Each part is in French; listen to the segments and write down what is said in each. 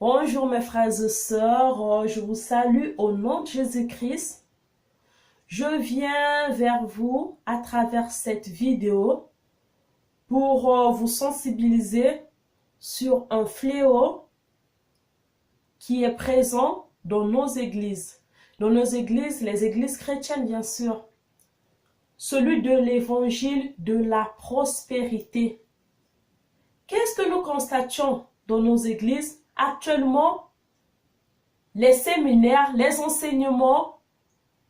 Bonjour mes frères et sœurs, je vous salue au nom de Jésus-Christ. Je viens vers vous à travers cette vidéo pour vous sensibiliser sur un fléau qui est présent dans nos églises. Dans nos églises, les églises chrétiennes bien sûr. Celui de l'évangile de la prospérité. Qu'est-ce que nous constatons dans nos églises? Actuellement, les séminaires, les enseignements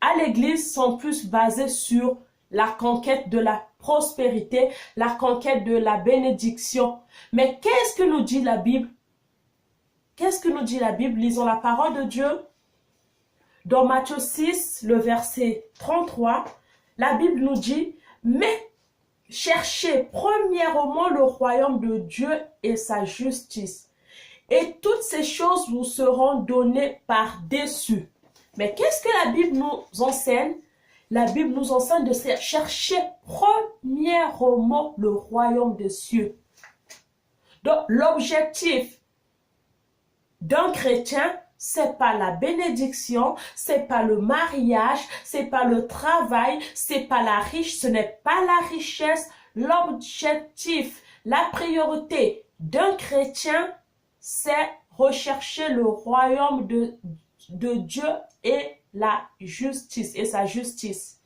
à l'église sont plus basés sur la conquête de la prospérité, la conquête de la bénédiction. Mais qu'est-ce que nous dit la Bible? Qu'est-ce que nous dit la Bible? Lisons la parole de Dieu. Dans Matthieu 6, le verset 33, la Bible nous dit « Mais cherchez premièrement le royaume de Dieu et sa justice. Et toutes ces choses vous seront données par-dessus. » Mais qu'est-ce que la Bible nous enseigne? La Bible nous enseigne de chercher premièrement le royaume des cieux. Donc, l'objectif d'un chrétien, c'est pas la bénédiction, c'est pas le mariage, c'est pas le travail, c'est pas la richesse, ce n'est pas la richesse. L'objectif, la priorité d'un chrétien, c'est rechercher le royaume de Dieu et la justice et sa justice.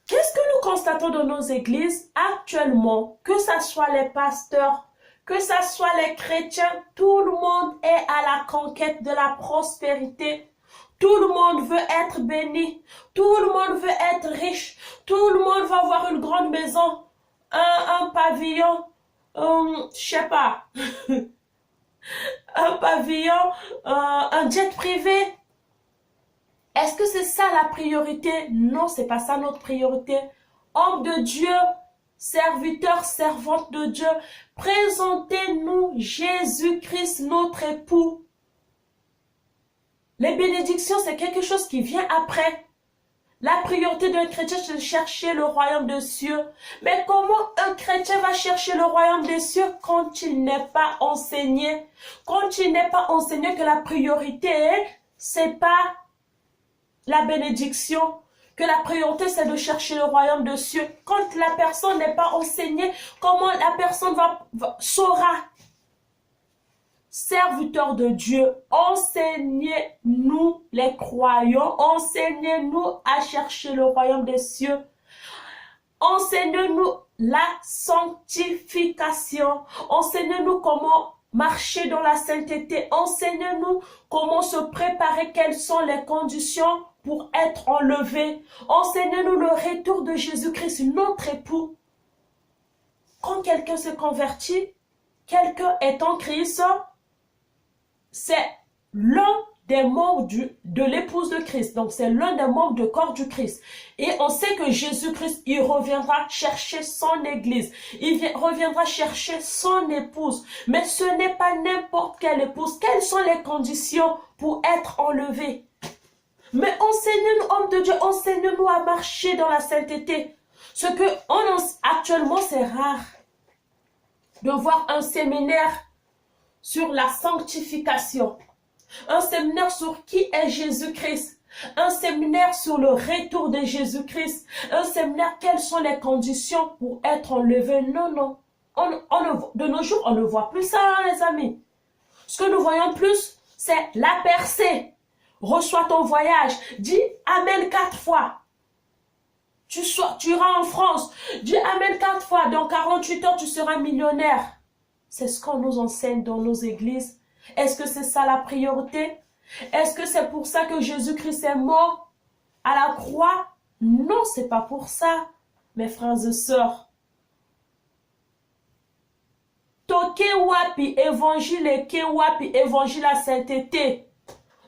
Qu'est-ce que nous constatons dans nos églises actuellement? Que ce soit les pasteurs, que ce soit les chrétiens, tout le monde est à la conquête de la prospérité. Tout le monde veut être béni. Tout le monde veut être riche. Tout le monde veut avoir une grande maison, un pavillon, je sais pas, un pavillon, un jet privé. Est-ce que c'est ça la priorité? Non, c'est pas ça notre priorité. Homme de Dieu, serviteur, servante de Dieu, présentez-nous Jésus-Christ, notre époux. Les bénédictions, c'est quelque chose qui vient après. La priorité d'un chrétien, c'est de chercher le royaume des cieux. Mais comment un chrétien va chercher le royaume des cieux quand il n'est pas enseigné? Quand il n'est pas enseigné que la priorité, c'est pas la bénédiction, que la priorité c'est de chercher le royaume des cieux. Quand la personne n'est pas enseignée, comment la personne saura? Serviteurs de Dieu, enseignez-nous les croyants, enseignez-nous à chercher le royaume des cieux. Enseignez-nous la sanctification. Enseignez-nous comment marcher dans la sainteté. Enseignez-nous comment se préparer, quelles sont les conditions pour être enlevé. Enseignez-nous le retour de Jésus-Christ, notre époux. Quand quelqu'un se convertit, quelqu'un est en Christ, c'est l'un des membres de l'épouse de Christ. Donc, c'est l'un des membres du corps du Christ. Et on sait que Jésus-Christ, il reviendra chercher son église. Il reviendra chercher son épouse. Mais ce n'est pas n'importe quelle épouse. Quelles sont les conditions pour être enlevé? Mais enseignez-nous, hommes de Dieu, enseignez-nous à marcher dans la sainteté. Ce que actuellement, c'est rare de voir un séminaire sur la sanctification, un séminaire sur qui est Jésus-Christ, un séminaire sur le retour de Jésus-Christ, un séminaire quelles sont les conditions pour être enlevé. Non, non. De nos jours, on ne voit plus ça, hein, les amis. Ce que nous voyons plus, c'est la percée. Reçois ton voyage. Dis Amen 4 fois. Tu iras en France. Dis Amen 4 fois. Dans 48 heures, tu seras millionnaire. C'est ce qu'on nous enseigne dans nos églises. Est-ce que c'est ça la priorité? Est-ce que c'est pour ça que Jésus-Christ est mort à la croix? Non, c'est pas pour ça, mes frères et sœurs. Toke wapi évangile et ke wapi évangile la sainteté.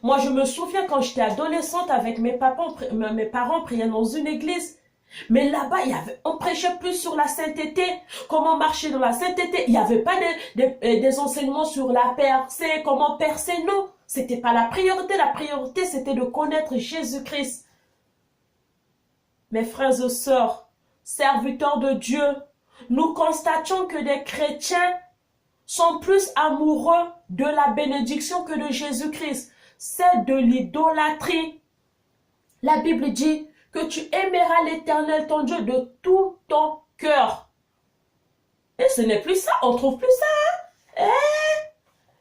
Moi, je me souviens quand j'étais adolescente avec mes parents priaient dans une église. Mais là-bas, on prêchait plus sur la sainteté, comment marcher dans la sainteté. Il n'y avait pas des enseignements sur la percée, comment percer, non. C'était pas la priorité. La priorité, c'était de connaître Jésus-Christ. Mes frères et sœurs, serviteurs de Dieu, nous constatons que des chrétiens sont plus amoureux de la bénédiction que de Jésus-Christ. C'est de l'idolâtrie. La Bible dit que tu aimeras l'Éternel ton Dieu de tout ton cœur. Et ce n'est plus ça, on ne trouve plus ça.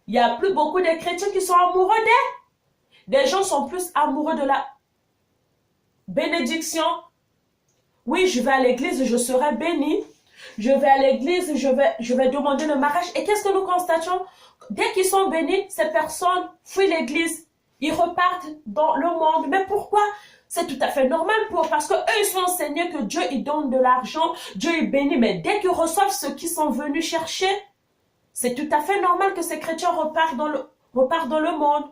Il n'y a plus beaucoup de chrétiens qui sont amoureux d'elle. Des gens sont plus amoureux de la bénédiction. Oui, je vais à l'église, je serai béni. Je vais à l'église, je vais demander le mariage. Et qu'est-ce que nous constatons? Dès qu'ils sont bénis, ces personnes fuient l'église. Ils repartent dans le monde. Mais pourquoi? C'est tout à fait normal parce qu'eux, ils sont enseignés que Dieu, il donne de l'argent, Dieu, il bénit. Mais dès qu'ils reçoivent ceux qui sont venus chercher, c'est tout à fait normal que ces chrétiens repartent dans le monde.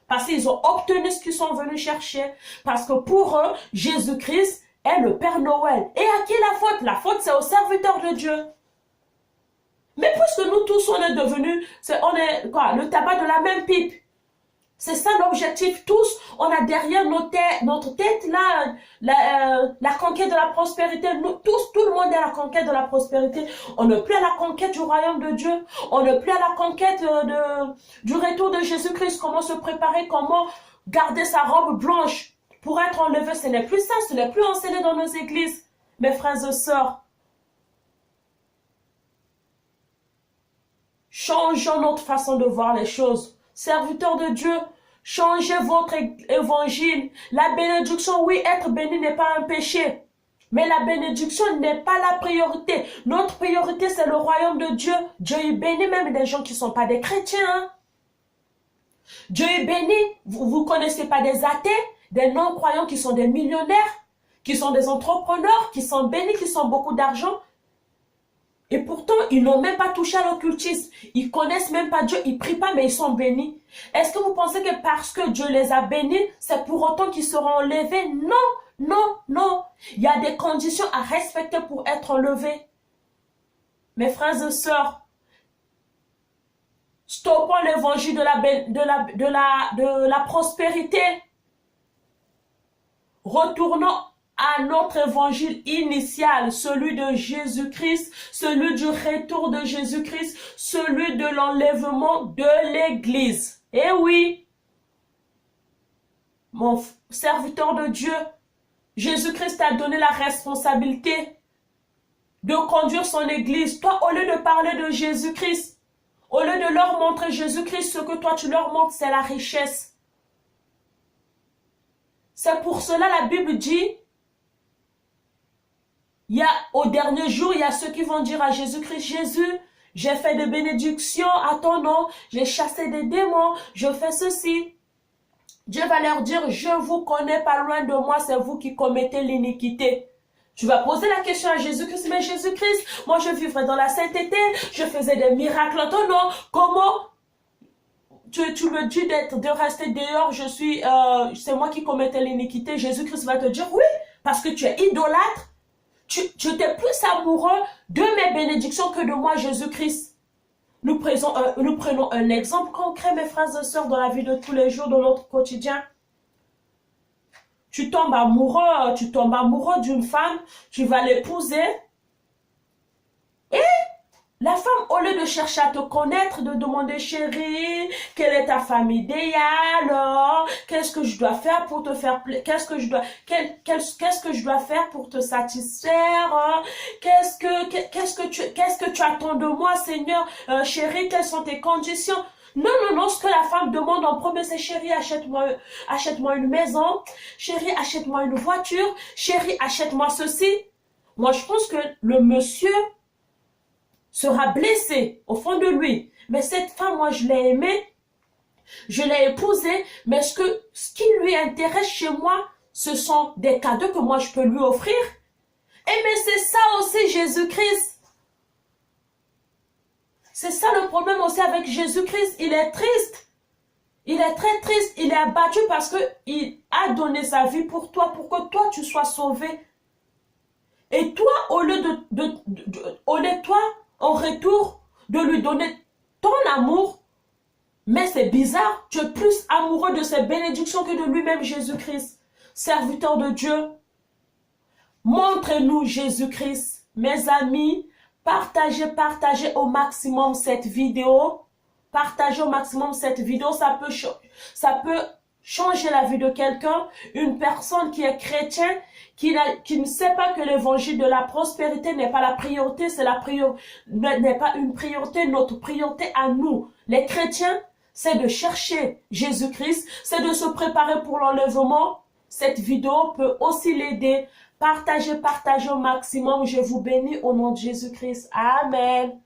Parce qu'ils ont obtenu ce qu'ils sont venus chercher. Parce que pour eux, Jésus-Christ est le Père Noël. Et à qui la faute? La faute, c'est aux serviteurs de Dieu. Mais puisque nous tous, on est devenus, le tabac de la même pipe. C'est ça l'objectif. Tous, on a derrière notre tête là, la conquête de la prospérité. Nous, tous, tout le monde est à la conquête de la prospérité. On n'est plus à la conquête du royaume de Dieu. On n'est plus à la conquête du retour de Jésus-Christ. Comment se préparer, comment garder sa robe blanche pour être enlevé. Ce n'est plus ça, ce n'est plus enseigné dans nos églises. Mes frères et sœurs, changeons notre façon de voir les choses. Serviteurs de Dieu, changez votre évangile. La bénédiction, oui, être béni n'est pas un péché. Mais la bénédiction n'est pas la priorité. Notre priorité, c'est le royaume de Dieu. Dieu est béni même des gens qui ne sont pas des chrétiens. Hein? Dieu est béni. Vous ne connaissez pas des athées, des non-croyants qui sont des millionnaires, qui sont des entrepreneurs, qui sont bénis, qui ont beaucoup d'argent. Et pourtant, ils n'ont même pas touché à l'occultisme. Ils connaissent même pas Dieu, ils prient pas, mais ils sont bénis. Est-ce que vous pensez que parce que Dieu les a bénis, c'est pour autant qu'ils seront enlevés? Non, non, non. Il y a des conditions à respecter pour être enlevés. Mes frères et sœurs, stoppons l'évangile de la prospérité. Retournons à notre évangile initial, celui de Jésus-Christ, celui du retour de Jésus-Christ, celui de l'enlèvement de l'Église. Eh oui, mon serviteur de Dieu, Jésus-Christ t'a donné la responsabilité de conduire son Église. Toi, au lieu de parler de Jésus-Christ, au lieu de leur montrer Jésus-Christ, ce que toi tu leur montres, c'est la richesse. C'est pour cela la Bible dit, au dernier jour, il y a ceux qui vont dire à Jésus-Christ, Jésus, j'ai fait des bénédictions à ton nom, j'ai chassé des démons, je fais ceci. Dieu va leur dire, je vous connais, pas loin de moi, c'est vous qui commettez l'iniquité. Tu vas poser la question à Jésus-Christ, mais Jésus-Christ, moi je vivrais dans la sainteté, je faisais des miracles en ton nom, comment tu me dis de rester dehors, c'est moi qui commettais l'iniquité. Jésus-Christ va te dire, oui, parce que tu es idolâtre. Tu étais plus amoureux de mes bénédictions que de moi, Jésus-Christ. Nous prenons un exemple concret, mes frères et sœurs, dans la vie de tous les jours, dans notre quotidien. Tu tombes amoureux d'une femme, tu vas l'épouser. Et la femme, au lieu de chercher à te connaître, de demander, chérie, quelle est ta femme idéale? Qu'est-ce que je dois faire pour te faire plaisir? Qu'est-ce que je dois faire pour te satisfaire? Qu'est-ce que tu attends de moi, Seigneur? Chérie, quelles sont tes conditions? Non, non, non, ce que la femme demande en premier, c'est chérie, achète-moi une maison. Chérie, achète-moi une voiture. Chérie, achète-moi ceci. Moi, je pense que le monsieur sera blessé au fond de lui. Mais cette femme, moi, je l'ai aimée, je l'ai épousée, mais ce qui lui intéresse chez moi, ce sont des cadeaux que moi, je peux lui offrir. Et mais c'est ça aussi Jésus-Christ. C'est ça le problème aussi avec Jésus-Christ. Il est triste. Il est très triste. Il est abattu parce qu'il a donné sa vie pour toi, pour que toi, tu sois sauvé. Et toi, au lieu de toi, en retour, de lui donner ton amour, mais c'est bizarre, tu es plus amoureux de ses bénédictions que de lui-même, Jésus-Christ. Serviteur de Dieu, montrez-nous Jésus-Christ. Mes amis, Partagez au maximum cette vidéo. Partagez au maximum cette vidéo. Ça peut changer la vie de quelqu'un. Une personne qui est chrétienne, qui ne sait pas que l'évangile de la prospérité n'est pas la priorité, n'est pas une priorité. Notre priorité à nous, les chrétiens, c'est de chercher Jésus-Christ, c'est de se préparer pour l'enlèvement. Cette vidéo peut aussi l'aider. Partagez au maximum. Je vous bénis au nom de Jésus-Christ. Amen.